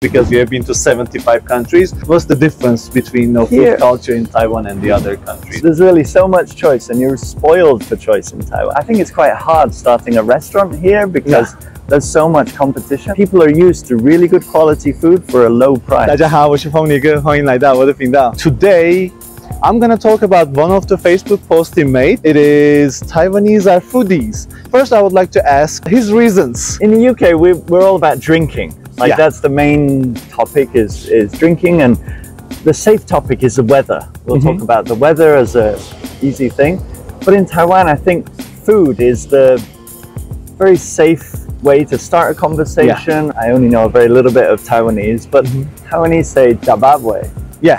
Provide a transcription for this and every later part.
Because you have been to 75 countries. What's the difference between food culture in Taiwan and the other countries? There's really so much choice and you're spoiled for choice in Taiwan. I think it's quite hard starting a restaurant here because there's so much competition. People are used to really good quality food for a low price. 大家好，我是凤梨哥，欢迎来到我的频道。Today, I'm gonna talk about one of the Facebook posts he made. It is Taiwanese are foodies. First, I would like to ask his reasons. In the UK, we're all about drinking. That's the main topic is drinking, and the safe topic is the weather. We'll talk about the weather as a easy thing. But in Taiwan, I think food is the very safe way to start a conversation. I only know a very little bit of Taiwanese, but Taiwanese say "jababwe,"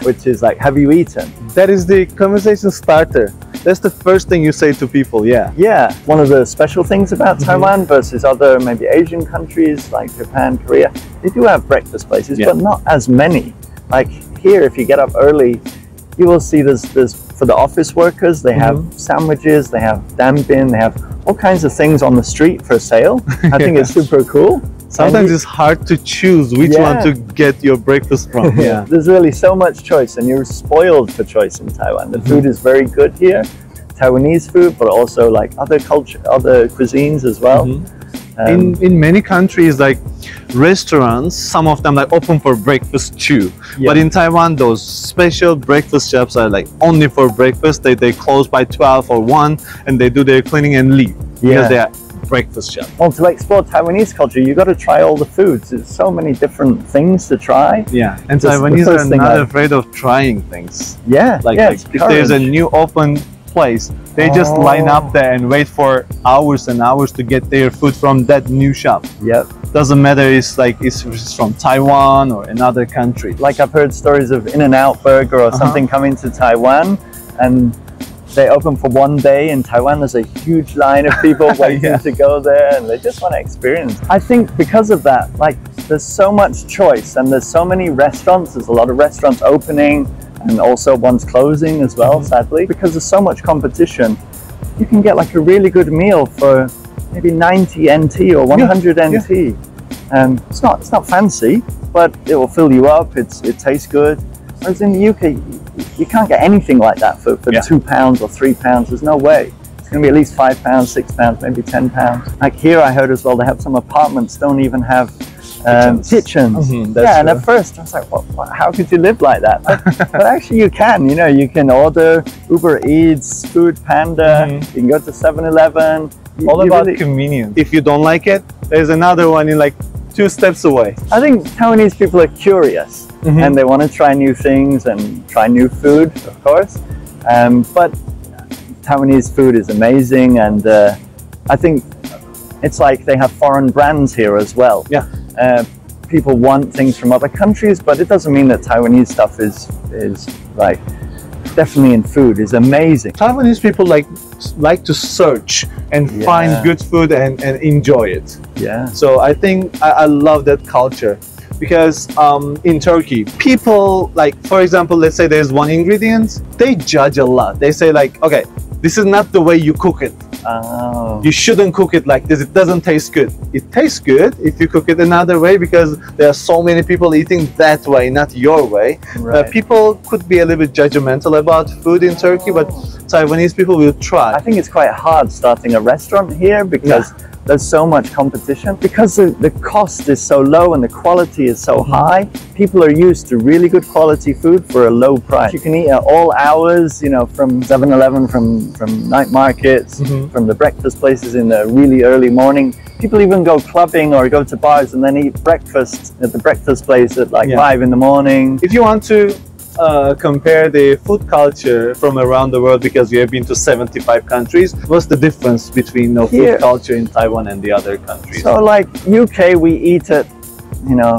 which is like, "Have you eaten?" That is the conversation starter. That's the first thing you say to people, Yeah, one of the special things about Taiwan versus other maybe Asian countries like Japan, Korea, they do have breakfast places, but not as many. Like here, if you get up early, you will see there's for the office workers, they have sandwiches, they have danbin, they have all kinds of things on the street for sale. I think it's super cool. Sometimes it's hard to choose which one to get your breakfast from. There's really so much choice and you're spoiled for choice in Taiwan. The food is very good here, Taiwanese food, but also like other cuisines as well. In many countries, like restaurants, some of them like open for breakfast too. But in Taiwan, those special breakfast shops are like only for breakfast. They close by 12 or 1 and they do their cleaning and leave because they are breakfast shop. Well, to explore Taiwanese culture, you got to try all the foods. There's so many different things to try. And Taiwanese are not afraid of trying things. Like if there's a new open place, they just line up there and wait for hours and hours to get their food from that new shop. Doesn't matter it's from Taiwan or another country. Like I've heard stories of In-N-Out Burger or something coming to Taiwan, and they open for 1 day in Taiwan. There's a huge line of people waiting to go there, and they just want to experience. I think because of that, like there's so much choice and there's so many restaurants. There's a lot of restaurants opening and also one's closing as well, sadly. Because there's so much competition, you can get like a really good meal for maybe 90 NT or 100 NT. It's not fancy, but it will fill you up. It tastes good. Whereas in the UK, you can't get anything like that for £2 or £3. There's no way. It's going to be at least £5, £6, maybe £10. Like here, I heard as well, they have some apartments don't even have kitchens. And at first I was like, what, how could you live like that? But actually you can, you can order Uber Eats, Food Panda, you can go to 7-Eleven. All about convenience. If you don't like it, there's another one in like 2 steps away. I think Taiwanese people are curious and they want to try new things and try new food, of course. But Taiwanese food is amazing, and I think it's like they have foreign brands here as well. People want things from other countries, but it doesn't mean that Taiwanese stuff is like definitely in food is amazing. Taiwanese people like to search and find good food and enjoy it. So I think I love that culture. Because in Turkey, people for example, let's say there's one ingredient, they judge a lot. They say like, okay, this is not the way you cook it. You shouldn't cook it like this. It doesn't taste good. It tastes good if you cook it another way, because there are so many people eating that way, not your way. People could be a little bit judgmental about food in Turkey, but Taiwanese people will try. I think it's quite hard starting a restaurant here because there's so much competition. Because the cost is so low and the quality is so high, people are used to really good quality food for a low price. You can eat at all hours, from 7-Eleven, from night markets, from the breakfast places in the really early morning. People even go clubbing or go to bars and then eat breakfast at the breakfast place at like 5 in the morning. If you want to compare the food culture from around the world, because you have been to 75 countries, what's the difference between food culture in Taiwan and the other countries? So like UK, we eat at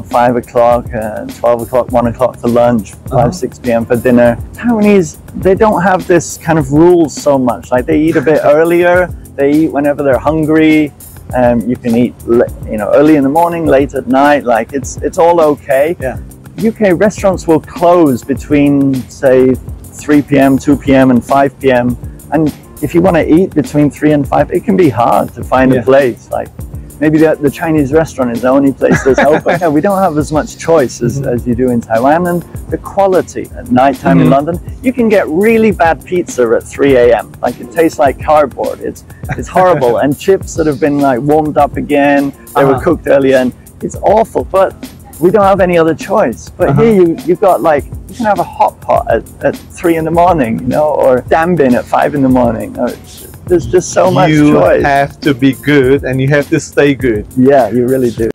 5 o'clock, 12 o'clock, 1 o'clock for lunch, 5, 6 p.m. for dinner. Taiwanese, they don't have this kind of rules so much. Like they eat a bit earlier, they eat whenever they're hungry. You can eat early in the morning, late at night, like it's all okay. UK restaurants will close between say 3 p.m, 2 p.m. and 5 p.m. and if you want to eat between 3 and 5, it can be hard to find a place. Like maybe the Chinese restaurant is the only place that's open. Yeah, we don't have as much choice as you do in Taiwan. And the quality at nighttime in London, you can get really bad pizza at 3 a.m. Like it tastes like cardboard. It's horrible. And chips that have been like warmed up again, they were cooked earlier, and it's awful. But we don't have any other choice. But here you've got like, you can have a hot pot at 3 in the morning, you know, or dambin at 5 in the morning. There's just so much choice. You have to be good and you have to stay good. Yeah, you really do.